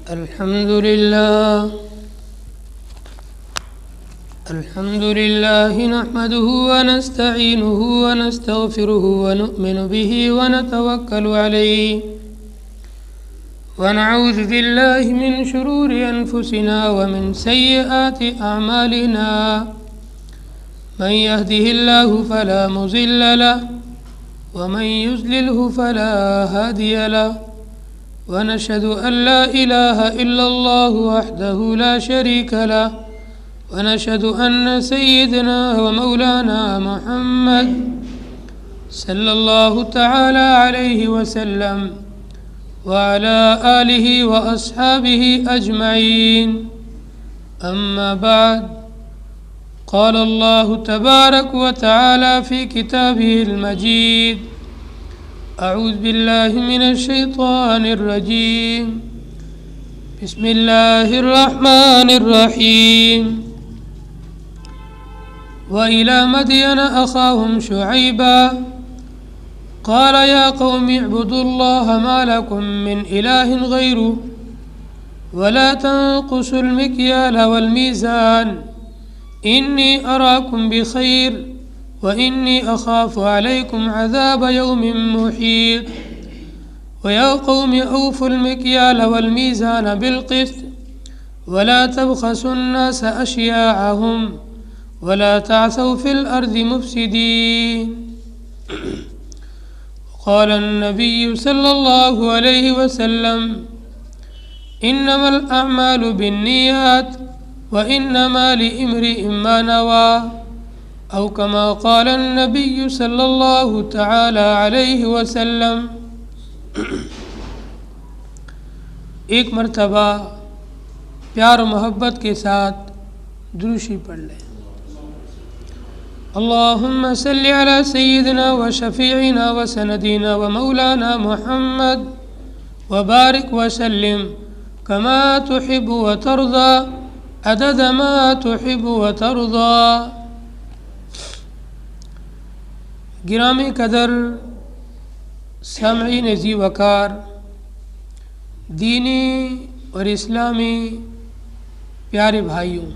الحمد لله نحمده ونستعينه ونستغفره ونؤمن به ونتوكل عليه ونعوذ بالله من شرور أنفسنا ومن سيئات أعمالنا من يهده الله فلا مضل له ومن يضلله فلا هادي له ونشهد أن لا إله إلا الله وحده لا شريك له ونشهد أن سيدنا ومولانا محمد صلى الله تعالى عليه وسلم وعلى آله وأصحابه أجمعين. أما بعد، قال الله تبارك وتعالى في كتابه المجيد: أعوذ بالله من الشيطان الرجيم، بسم الله الرحمن الرحيم. وإلى مدين أخاهم شعيبا قال يا قوم اعبدوا الله ما لكم من إله غيره ولا تنقصوا المكيال والميزان إني أراكم بخير وإني أخاف عليكم عذاب يوم محيط. ويا قوم أوفوا المكيال والميزان بالقسط ولا تبخسوا الناس أشياءهم ولا تعثوا في الأرض مفسدين. قال النبي صلى الله عليه وسلم: إنما الأعمال بالنيات وإنما لامرئ ما نوى، أو كما قال النبي صلی اللہ تعالی علیہ وسلم. ایک مرتبہ پیار و محبت کے ساتھ دروشی پڑھ لیں. اللہم صلی علی سیدنا و شفیعنا و سندنا و مولانا محمد وبارک وسلم کما تحب و ترضى عدد ما تحب و ترضى. گرامی قدر سامعین ذی وقار، دینی اور اسلامی پیارے بھائیوں،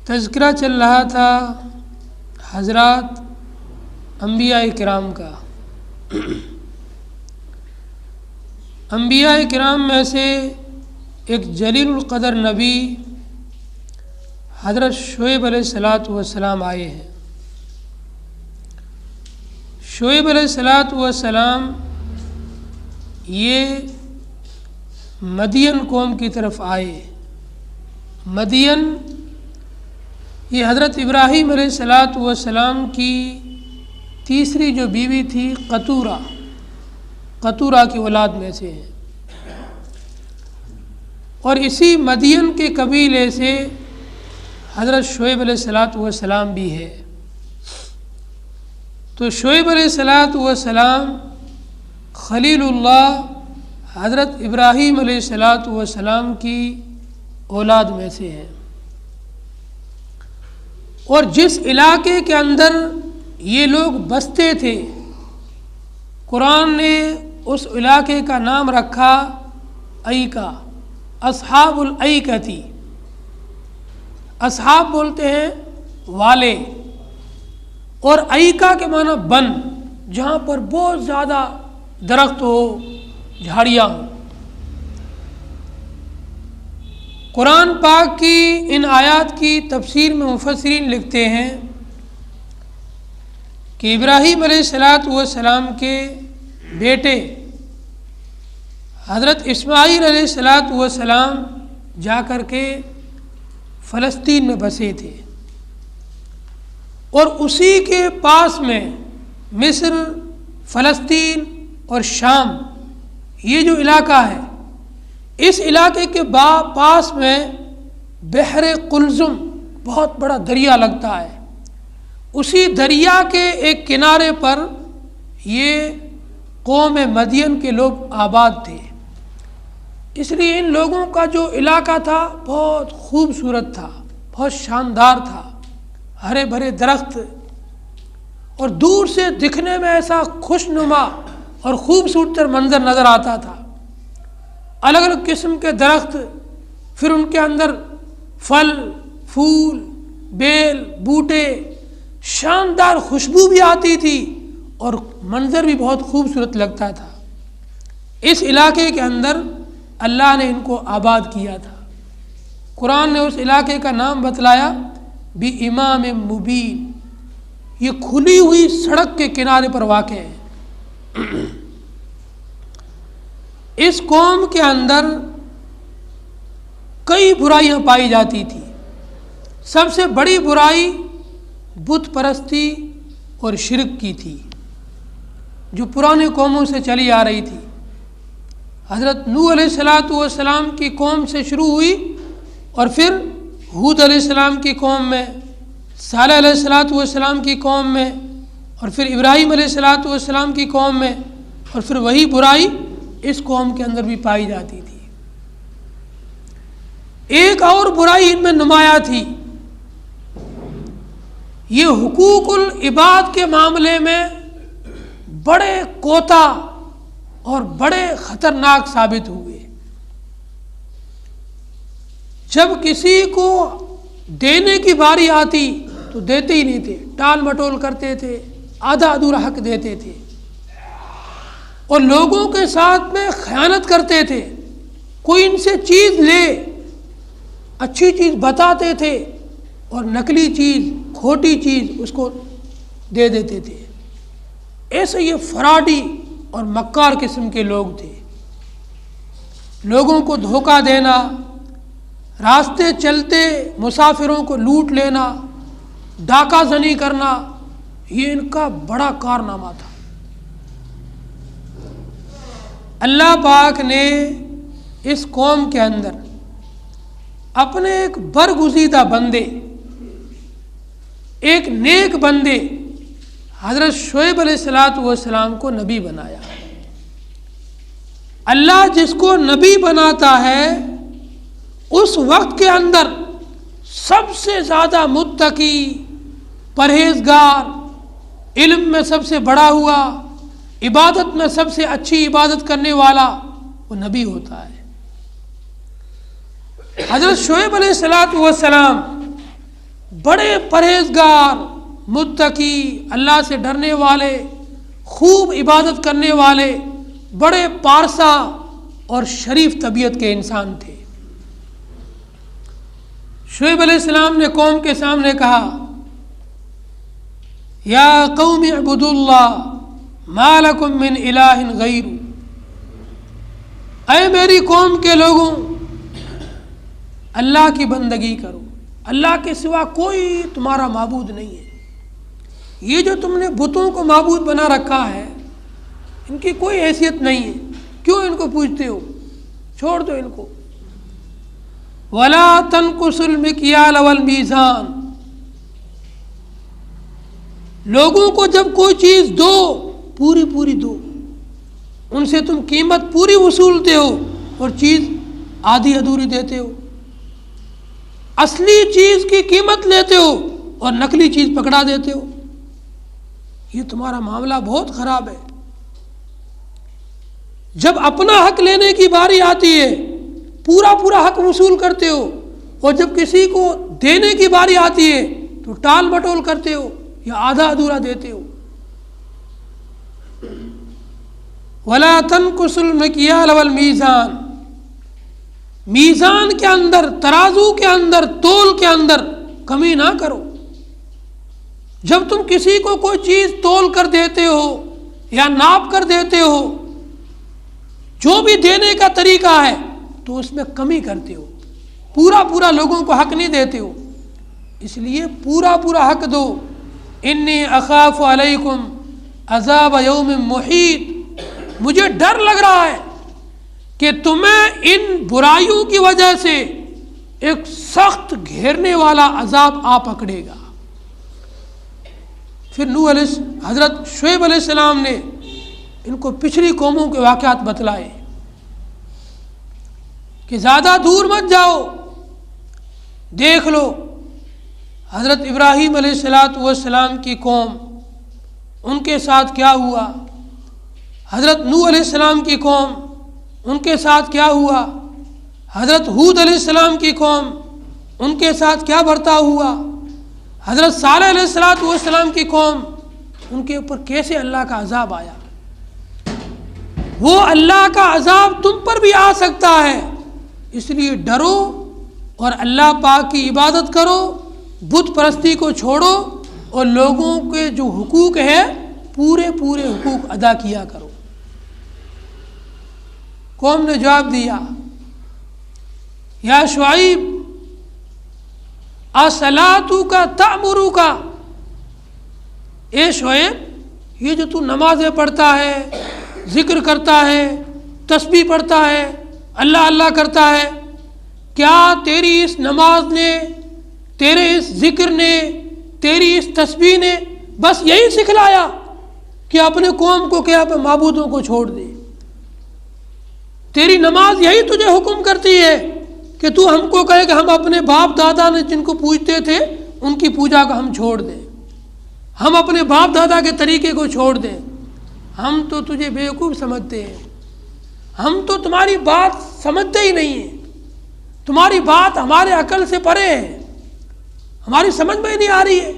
تذکرہ چل رہا تھا حضرات انبیاء کرام کا. انبیاء کرام میں سے ایک جلیل القدر نبی حضرت شعیب علیہ السلام آئے ہیں. شعیب علیہ السلام یہ مدین قوم کی طرف آئے. مدین یہ حضرت ابراہیم علیہ السلام کی تیسری جو بیوی تھی قطورہ کی اولاد میں سے ہے، اور اسی مدین کے قبیلے سے حضرت شعیب علیہ السلام بھی ہے. تو شعیب علیہ السلام خلیل اللہ حضرت ابراہیم علیہ السلام کی اولاد میں سے ہے. اور جس علاقے کے اندر یہ لوگ بستے تھے، قرآن نے اس علاقے کا نام رکھا ایکا، اصحاب الایکتی. اصحاب بولتے ہیں والے، اور ایکا کے معنی بن، جہاں پر بہت زیادہ درخت ہو، جھاڑیاں ہوں. قرآن پاک کی ان آیات کی تفسیر میں مفسرین لکھتے ہیں کہ ابراہیم علیہ السلام کے بیٹے حضرت اسماعیل علیہ السلام جا کر کے فلسطین میں بسے تھے، اور اسی کے پاس میں مصر، فلسطین اور شام یہ جو علاقہ ہے، اس علاقے کے پاس میں بحر قلزم بہت بڑا دریا لگتا ہے. اسی دریا کے ایک کنارے پر یہ قوم مدین کے لوگ آباد تھے. اس لیے ان لوگوں کا جو علاقہ تھا بہت خوبصورت تھا، بہت شاندار تھا، ہرے بھرے درخت، اور دور سے دکھنے میں ایسا خوشنما اور خوبصورت منظر نظر آتا تھا، الگ الگ قسم کے درخت، پھر ان کے اندر پھل پھول بیل بوٹے، شاندار خوشبو بھی آتی تھی اور منظر بھی بہت خوبصورت لگتا تھا۔ اس علاقے کے اندر اللہ نے ان کو آباد کیا تھا۔ قرآن نے اس علاقے کا نام بتلایا بِإِمَامٍ مُبِينٍ، یہ کھلی ہوئی سڑک کے کنارے پر واقع ہے۔ اس قوم کے اندر کئی برائیاں پائی جاتی تھی۔ سب سے بڑی برائی بت پرستی اور شرک کی تھی، جو پرانے قوموں سے چلی آ رہی تھی۔ حضرت نوح علیہ السلام کی قوم سے شروع ہوئی، اور پھر ہود علیہ السلام کی قوم میں، صالح علیہ السلام کی قوم میں، اور پھر ابراہیم علیہ السلام کی قوم میں، اور پھر وہی برائی اس قوم کے اندر بھی پائی جاتی تھی۔ ایک اور برائی ان میں نمایاں تھی، یہ حقوق العباد کے معاملے میں بڑے کوتاہ اور بڑے خطرناک ثابت ہوئے۔ جب کسی کو دینے کی باری آتی تو دیتے ہی نہیں تھے، ٹال مٹول کرتے تھے، آدھا ادھورا حق دیتے تھے، اور لوگوں کے ساتھ میں خیانت کرتے تھے۔ کوئی ان سے چیز لے، اچھی چیز بتاتے تھے اور نقلی چیز کھوٹی چیز اس کو دے دیتے تھے۔ ایسے یہ فراڈی اور مکار قسم کے لوگ تھے۔ لوگوں کو دھوکہ دینا، راستے چلتے مسافروں کو لوٹ لینا، ڈاکہ زنی کرنا، یہ ان کا بڑا کارنامہ تھا۔ اللہ پاک نے اس قوم کے اندر اپنے ایک برگزیدہ بندے، ایک نیک بندے حضرت شعیب علیہ السلام کو نبی بنایا۔ اللہ جس کو نبی بناتا ہے اس وقت کے اندر سب سے زیادہ متقی، پرہیزگار، علم میں سب سے بڑا ہوا، عبادت میں سب سے اچھی عبادت کرنے والا وہ نبی ہوتا ہے۔ حضرت شعیب علیہ السلام بڑے پرہیزگار، متقی، اللہ سے ڈرنے والے، خوب عبادت کرنے والے، بڑے پارسا اور شریف طبیعت کے انسان تھے۔ شعیب علیہ السلام نے قوم کے سامنے کہا، یا قوم اعبدوا اللہ ما لکم من الہ غیر، اے میری قوم کے لوگوں، اللہ کی بندگی کرو، اللہ کے سوا کوئی تمہارا معبود نہیں ہے۔ یہ جو تم نے بتوں کو معبود بنا رکھا ہے، ان کی کوئی حیثیت نہیں ہے، کیوں ان کو پوجتے ہو؟ چھوڑ دو ان کو۔ وَلَا تَنْقُصُوا الْمِكْيَالَ وَالْمِيزَانَ، لوگوں کو جب کوئی چیز دو پوری پوری دو، ان سے تم قیمت پوری وصولتے ہو اور چیز آدھی ادھوری دیتے ہو، اصلی چیز کی قیمت لیتے ہو اور نقلی چیز پکڑا دیتے ہو، یہ تمہارا معاملہ بہت خراب ہے۔ جب اپنا حق لینے کی باری آتی ہے پورا پورا حق وصول کرتے ہو، اور جب کسی کو دینے کی باری آتی ہے تو ٹال مٹول کرتے ہو یا آدھا ادھورا دیتے ہو۔ وَلَا تَنْقُصُوا الْمِكْيَالَ وَالْمِيزَانَ، میزان کے اندر، ترازو کے اندر، تول کے اندر کمی نہ کرو۔ جب تم کسی کو کوئی چیز تول کر دیتے ہو یا ناپ کر دیتے ہو، جو بھی دینے کا طریقہ ہے تو اس میں کمی کرتے ہو، پورا پورا لوگوں کو حق نہیں دیتے ہو، اس لیے پورا پورا حق دو۔ انی اخاف علیکم عذاب یوم محیط، مجھے ڈر لگ رہا ہے کہ تمہیں ان برائیوں کی وجہ سے ایک سخت گھیرنے والا عذاب آ پکڑے گا۔ پھر حضرت شعیب علیہ السلام نے ان کو پچھلی قوموں کے واقعات بتلائے کہ زیادہ دور مت جاؤ، دیکھ لو حضرت ابراہیم علیہ السلام کی قوم، ان کے ساتھ کیا ہوا، حضرت نوح علیہ السلام کی قوم، ان کے ساتھ کیا ہوا؟ حضرت ہود علیہ السلام کی قوم، ان کے ساتھ کیا برتاؤ ہوا؟ حضرت صالح علیہ السلام کی قوم، ان کے اوپر کیسے اللہ کا عذاب آیا؟ وہ اللہ کا عذاب تم پر بھی آ سکتا ہے، اس لیے ڈرو اور اللہ پاک کی عبادت کرو، بت پرستی کو چھوڑو اور لوگوں کے جو حقوق ہے پورے حقوق ادا کیا کرو۔ قوم نے جواب دیا، یا شعیب اصلاتک تأمرک، اے شعیب یہ جو تو نمازیں پڑھتا ہے، ذکر کرتا ہے، تسبیح پڑھتا ہے، اللہ اللہ کرتا ہے، کیا تیری اس نماز نے، تیرے اس ذکر نے، تیری اس تسبیح نے بس یہی سکھلایا کہ اپنے قوم کو کیا اپنے معبودوں کو چھوڑ دے؟ تیری نماز یہی تجھے حکم کرتی ہے کہ تو ہم کو کہے کہ ہم اپنے باپ دادا نے جن کو پوجتے تھے ان کی پوجا کو ہم چھوڑ دیں، ہم اپنے باپ دادا کے طریقے کو چھوڑ دیں؟ ہم تو تجھے بیوقوف سمجھتے ہیں، ہم تو تمہاری بات سمجھتے ہی نہیں ہیں، تمہاری بات ہمارے عقل سے پرے ہے، ہماری سمجھ میں ہی نہیں آ رہی ہے۔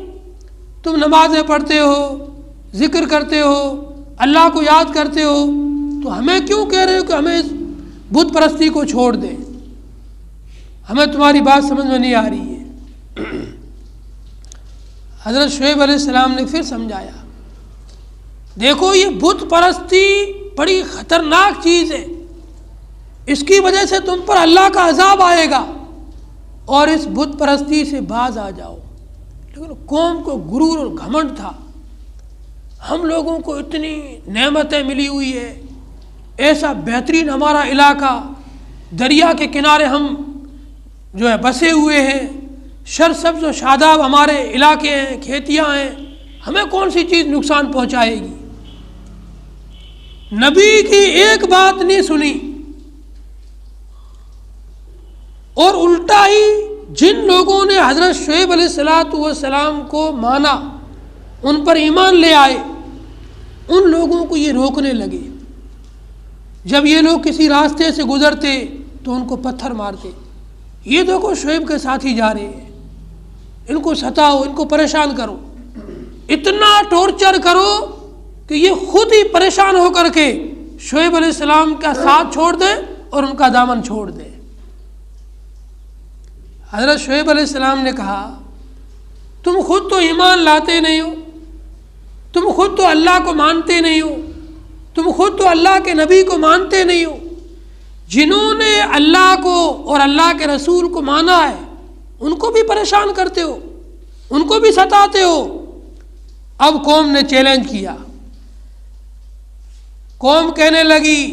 تم نمازیں پڑھتے ہو، ذکر کرتے ہو، اللہ کو یاد کرتے ہو، تو ہمیں کیوں کہہ رہے ہو کہ ہمیں اس بت پرستی کو چھوڑ دیں؟ ہمیں تمہاری بات سمجھ میں نہیں آ رہی ہے۔ حضرت شعیب علیہ السلام نے پھر سمجھایا، دیکھو یہ بت پرستی بڑی خطرناک چیز ہے، اس کی وجہ سے تم پر اللہ کا عذاب آئے گا، اور اس بت پرستی سے باز آ جاؤ۔ لیکن قوم کو غرور اور گھمنڈ تھا، ہم لوگوں کو اتنی نعمتیں ملی ہوئی ہے، ایسا بہترین ہمارا علاقہ، دریا کے کنارے ہم جو ہے بسے ہوئے ہیں، سرسبز و شاداب ہمارے علاقے ہیں، کھیتیاں ہیں، ہمیں کون سی چیز نقصان پہنچائے گی؟ نبی کی ایک بات نہیں سنی، اور الٹا ہی جن لوگوں نے حضرت شعیب علیہ السلام کو مانا، ان پر ایمان لے آئے، ان لوگوں کو یہ روکنے لگے۔ جب یہ لوگ کسی راستے سے گزرتے تو ان کو پتھر مارتے، یہ دیکھو شعیب کے ساتھ ہی جا رہے ہیں، ان کو ستاؤ، ان کو پریشان کرو، اتنا ٹورچر کرو کہ یہ خود ہی پریشان ہو کر کے شعیب علیہ السلام کا ساتھ چھوڑ دیں اور ان کا دامن چھوڑ دیں۔ حضرت شعیب علیہ السلام نے کہا، تم خود تو ایمان لاتے نہیں ہو، تم خود تو اللہ کو مانتے نہیں ہو، تم خود تو اللہ کے نبی کو مانتے نہیں ہو، جنہوں نے اللہ کو اور اللہ کے رسول کو مانا ہے ان کو بھی پریشان کرتے ہو، ان کو بھی ستاتے ہو۔ اب قوم نے چیلنج کیا، قوم کہنے لگی،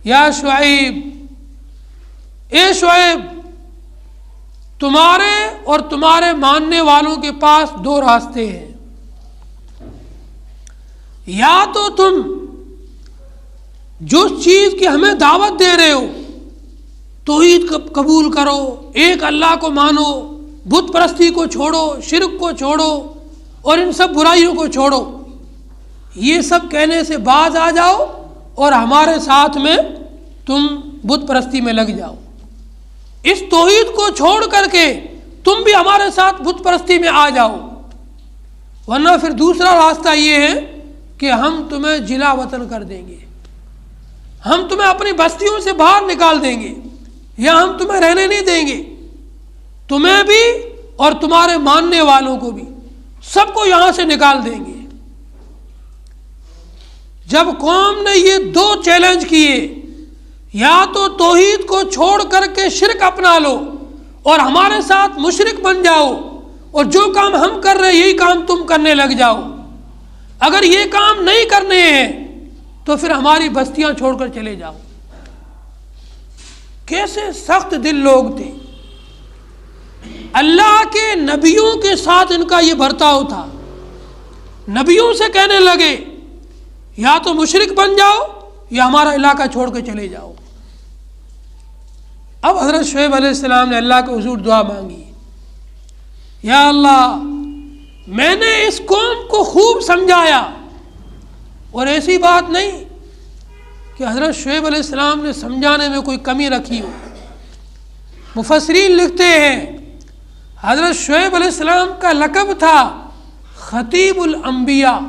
یا شعیب، اے شعیب، تمہارے اور تمہارے ماننے والوں کے پاس دو راستے ہیں، یا تو تم جس چیز کی ہمیں دعوت دے رہے ہو توحید قبول کرو، ایک اللہ کو مانو، بت پرستی کو چھوڑو، شرک کو چھوڑو اور ان سب برائیوں کو چھوڑو، یہ سب کہنے سے باز آ جاؤ اور ہمارے ساتھ میں تم بت پرستی میں لگ جاؤ، اس توحید کو چھوڑ کر کے تم بھی ہمارے ساتھ بت پرستی میں آ جاؤ، ورنہ پھر دوسرا راستہ یہ ہے کہ ہم تمہیں جلا وطن کر دیں گے، ہم تمہیں اپنی بستیوں سے باہر نکال دیں گے، یا ہم تمہیں رہنے نہیں دیں گے، تمہیں بھی اور تمہارے ماننے والوں کو بھی، سب کو یہاں سے نکال دیں گے۔ جب قوم نے یہ دو چیلنج کیے، یا تو توحید کو چھوڑ کر کے شرک اپنا لو اور ہمارے ساتھ مشرک بن جاؤ، اور جو کام ہم کر رہے ہیں یہی کام تم کرنے لگ جاؤ، اگر یہ کام نہیں کرنے ہیں تو پھر ہماری بستیاں چھوڑ کر چلے جاؤ۔ کیسے سخت دل لوگ تھے، اللہ کے نبیوں کے ساتھ ان کا یہ برتاؤ تھا، نبیوں سے کہنے لگے یا تو مشرک بن جاؤ یا ہمارا علاقہ چھوڑ کے چلے جاؤ۔ اب حضرت شعیب علیہ السلام نے اللہ کے حضور دعا مانگی، یا اللہ، میں نے اس قوم کو خوب سمجھایا، اور ایسی بات نہیں کہ حضرت شعیب علیہ السلام نے سمجھانے میں کوئی کمی رکھی ہو۔ مفسرین لکھتے ہیں حضرت شعیب علیہ السلام کا لقب تھا خطیب الانبیاء،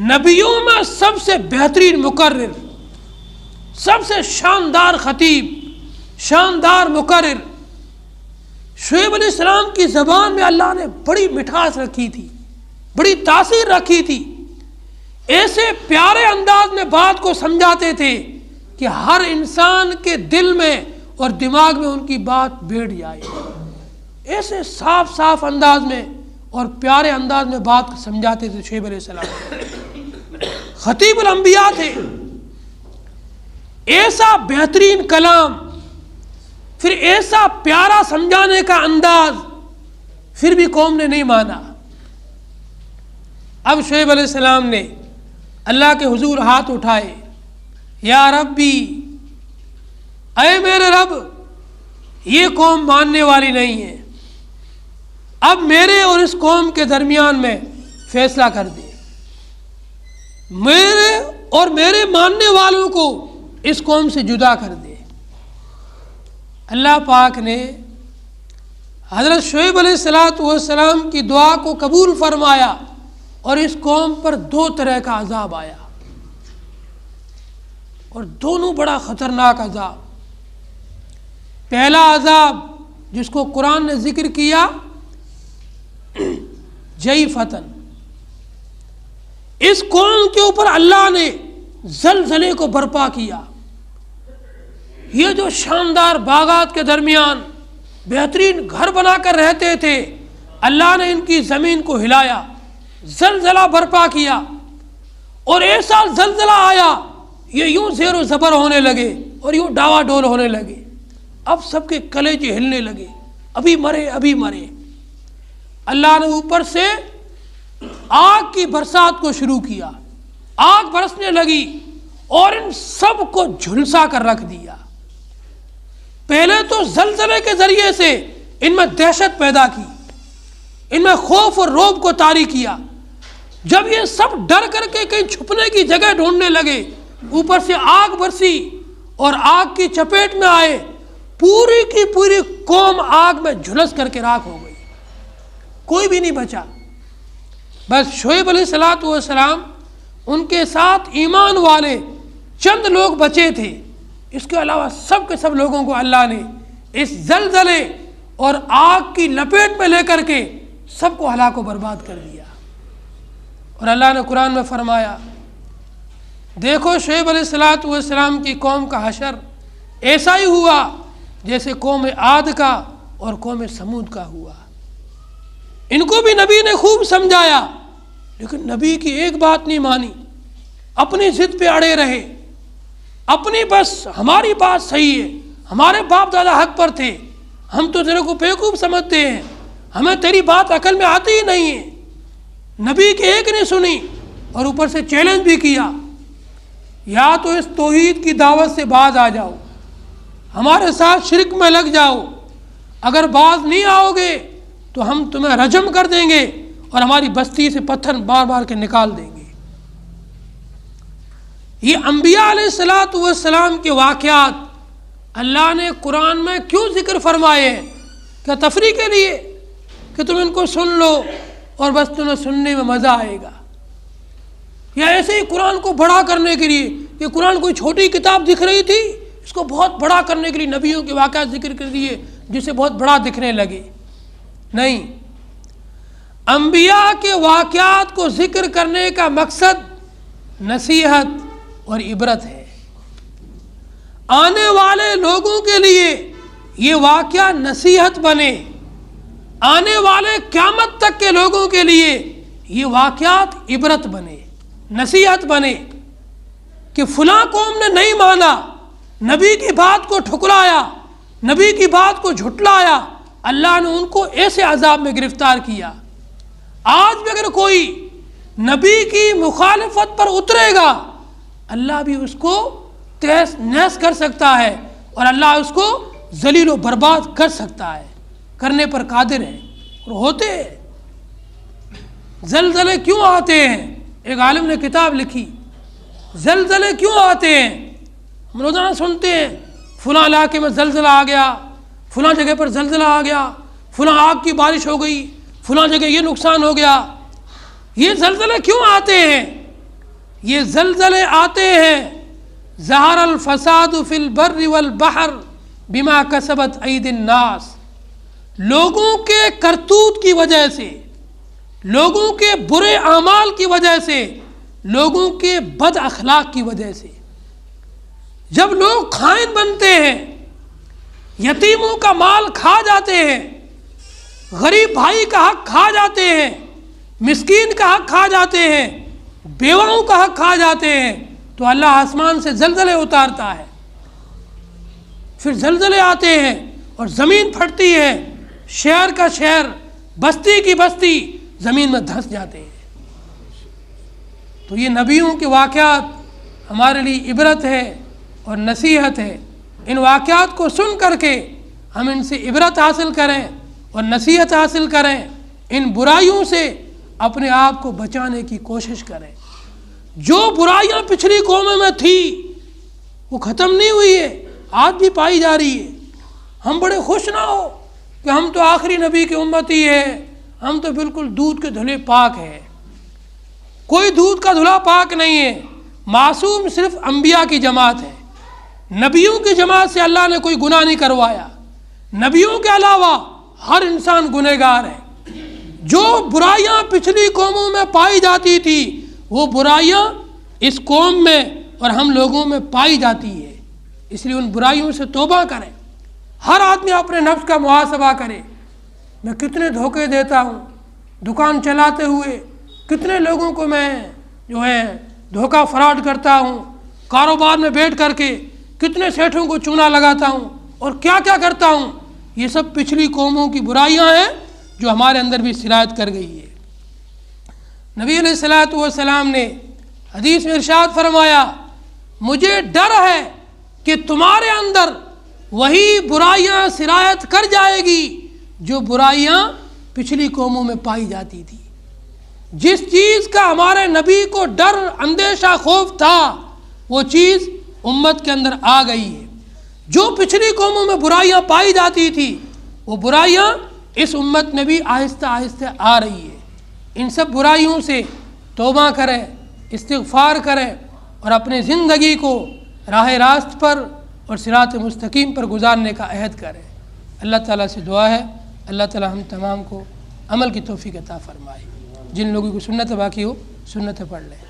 نبیوں میں سب سے بہترین مقرر، سب سے شاندار خطیب، شاندار مقرر۔ شعیب علیہ السلام کی زبان میں اللہ نے بڑی مٹھاس رکھی تھی، بڑی تاثیر رکھی تھی، ایسے پیارے انداز میں بات کو سمجھاتے تھے کہ ہر انسان کے دل میں اور دماغ میں ان کی بات بیٹھ جائے۔ ایسے صاف صاف انداز میں اور پیارے انداز میں بات کو سمجھاتے تھے شعیب علیہ السلام، خطیب الانبیاء تھے۔ ایسا بہترین کلام، پھر ایسا پیارا سمجھانے کا انداز، پھر بھی قوم نے نہیں مانا۔ اب شعیب علیہ السلام نے اللہ کے حضور ہاتھ اٹھائے، یا ربی، اے میرے رب، یہ قوم ماننے والی نہیں ہے، اب میرے اور اس قوم کے درمیان میں فیصلہ کر دے، میرے اور میرے ماننے والوں کو اس قوم سے جدا کر دے۔ اللہ پاک نے حضرت شعیب علیہ السلام کی دعا کو قبول فرمایا اور اس قوم پر دو طرح کا عذاب آیا، اور دونوں بڑا خطرناک عذاب۔ پہلا عذاب جس کو قرآن نے ذکر کیا، جیفتن، اس قوم کے اوپر اللہ نے زلزلے کو برپا کیا۔ یہ جو شاندار باغات کے درمیان بہترین گھر بنا کر رہتے تھے، اللہ نے ان کی زمین کو ہلایا، زلزلہ برپا کیا، اور ایسا زلزلہ آیا یہ یوں زیر و زبر ہونے لگے اور یوں ڈاوا ڈول ہونے لگے۔ اب سب کے کلیجے ہلنے لگے، ابھی مرے ابھی مرے۔ اللہ نے اوپر سے آگ کی برسات کو شروع کیا، آگ برسنے لگی اور ان سب کو جھلسا کر رکھ دیا۔ پہلے تو زلزلے کے ذریعے سے ان میں دہشت پیدا کی، ان میں خوف اور رعب کو طاری کیا۔ جب یہ سب ڈر کر کے کہیں چھپنے کی جگہ ڈھونڈنے لگے، اوپر سے آگ برسی اور آگ کی چپیٹ میں آئے، پوری کی پوری قوم آگ میں جھلس کر کے راکھ ہو گئی، کوئی بھی نہیں بچا۔ بس شعیب علیہ السلام، ان کے ساتھ ایمان والے چند لوگ بچے تھے، اس کے علاوہ سب کے سب لوگوں کو اللہ نے اس زلزلے اور آگ کی لپیٹ میں لے کر کے سب کو ہلاک و برباد کر دیا۔ اور اللہ نے قرآن میں فرمایا، دیکھو شعیب علیہ السلام کی قوم کا حشر ایسا ہی ہوا جیسے قوم عاد کا اور قوم سمود کا ہوا۔ ان کو بھی نبی نے خوب سمجھایا، لیکن نبی کی ایک بات نہیں مانی، اپنی ضد پہ اڑے رہے، اپنی بس ہماری بات صحیح ہے، ہمارے باپ دادا حق پر تھے، ہم تو تیرے کو بیوقوف سمجھتے ہیں، ہمیں تیری بات عقل میں آتی ہی نہیں ہے۔ نبی کی ایک نے سنی اور اوپر سے چیلنج بھی کیا، یا تو اس توحید کی دعوت سے باز آ جاؤ، ہمارے ساتھ شرک میں لگ جاؤ، اگر باز نہیں آؤ گے تو ہم تمہیں رجم کر دیں گے اور ہماری بستی سے پتھر بار بار کے نکال دیں گے۔ یہ انبیاء علیہ السلام کے واقعات اللہ نے قرآن میں کیوں ذکر فرمائے ہیں؟ کیا تفریح کے لیے کہ تم ان کو سن لو اور بس تمہیں سننے میں مزہ آئے گا، یا ایسے ہی قرآن کو بڑا کرنے کے لیے کہ قرآن کوئی چھوٹی کتاب دکھ رہی تھی، اس کو بہت بڑا کرنے کے لیے نبیوں کے واقعات ذکر کر دیے جسے بہت بڑا دکھنے لگے؟ نہیں، انبیاء کے واقعات کو ذکر کرنے کا مقصد نصیحت اور عبرت ہے۔ آنے والے لوگوں کے لیے یہ واقعہ نصیحت بنے، آنے والے قیامت تک کے لوگوں کے لیے یہ واقعات عبرت بنے، نصیحت بنے کہ فلاں قوم نے نہیں مانا، نبی کی بات کو ٹھکرایا، نبی کی بات کو جھٹلایا، اللہ نے ان کو ایسے عذاب میں گرفتار کیا۔ آج بھی اگر کوئی نبی کی مخالفت پر اترے گا، اللہ بھی اس کو تہس نہس کر سکتا ہے اور اللہ اس کو ذلیل و برباد کر سکتا ہے، کرنے پر قادر ہے۔ اور ہوتے ہیں زلزلے کیوں آتے ہیں؟ ایک عالم نے کتاب لکھی، زلزلے کیوں آتے ہیں؟ ہم روزانہ سنتے ہیں فلاں علاقے میں زلزلہ آ گیا، فلاں جگہ پر زلزلہ آ گیا، فلاں آگ کی بارش ہو گئی، فلاں جگہ یہ نقصان ہو گیا۔ یہ زلزلے کیوں آتے ہیں؟ یہ زلزلے آتے ہیں ظہر الفساد فی البر والبحر بما کسبت ایدی الناس، لوگوں کے کرتوت کی وجہ سے، لوگوں کے برے اعمال کی وجہ سے، لوگوں کے بد اخلاق کی وجہ سے۔ جب لوگ خائن بنتے ہیں، یتیموں کا مال کھا جاتے ہیں، غریب بھائی کا حق کھا جاتے ہیں، مسکین کا حق کھا جاتے ہیں، بیواؤں کا حق کھا جاتے ہیں، تو اللہ آسمان سے زلزلے اتارتا ہے۔ پھر زلزلے آتے ہیں اور زمین پھٹتی ہے، شہر کا شہر، بستی کی بستی زمین میں دھنس جاتے ہیں۔ تو یہ نبیوں کے واقعات ہمارے لیے عبرت ہے اور نصیحت ہے۔ ان واقعات کو سن کر کے ہم ان سے عبرت حاصل کریں اور نصیحت حاصل کریں، ان برائیوں سے اپنے آپ کو بچانے کی کوشش کریں۔ جو برائیاں پچھلی قوموں میں تھی وہ ختم نہیں ہوئی ہے، آج بھی پائی جا رہی ہے۔ ہم بڑے خوش نہ ہو کہ ہم تو آخری نبی کی امتی ہے، ہم تو بالکل دودھ کے دھلے پاک ہیں۔ کوئی دودھ کا دھلا پاک نہیں ہے، معصوم صرف انبیاء کی جماعت ہے۔ نبیوں کی جماعت سے اللہ نے کوئی گناہ نہیں کروایا، نبیوں کے علاوہ ہر انسان گنہگار ہے۔ جو برائیاں پچھلی قوموں میں پائی جاتی تھی وہ برائیاں اس قوم میں اور ہم لوگوں میں پائی جاتی ہے، اس لیے ان برائیوں سے توبہ کریں۔ ہر آدمی اپنے نفس کا محاسبہ کرے، میں کتنے دھوکے دیتا ہوں، دکان چلاتے ہوئے کتنے لوگوں کو میں دھوکہ فراڈ کرتا ہوں، کاروبار میں بیٹھ کر کے کتنے سیٹھوں کو چونا لگاتا ہوں اور کیا کیا کرتا ہوں۔ یہ سب پچھلی قوموں کی برائیاں ہیں جو ہمارے اندر بھی سرایت کر گئی ہے۔ نبی علیہ الصلوۃ والسلام نے حدیث میں ارشاد فرمایا، مجھے ڈر ہے کہ تمہارے اندر وہی برائیاں سرایت کر جائے گی جو برائیاں پچھلی قوموں میں پائی جاتی تھی۔ جس چیز کا ہمارے نبی کو ڈر، اندیشہ، خوف تھا، وہ چیز امت کے اندر آ گئی ہے۔ جو پچھلی قوموں میں برائیاں پائی جاتی تھی وہ برائیاں اس امت میں بھی آہستہ آہستہ آ رہی ہے۔ ان سب برائیوں سے توبہ کریں، استغفار کریں اور اپنی زندگی کو راہ راست پر اور صراط مستقیم پر گزارنے کا عہد کریں۔ اللہ تعالیٰ سے دعا ہے اللہ تعالیٰ ہم تمام کو عمل کی توفیق عطا فرمائے۔ جن لوگوں کو سنت باقی ہو سنت پڑھ لیں۔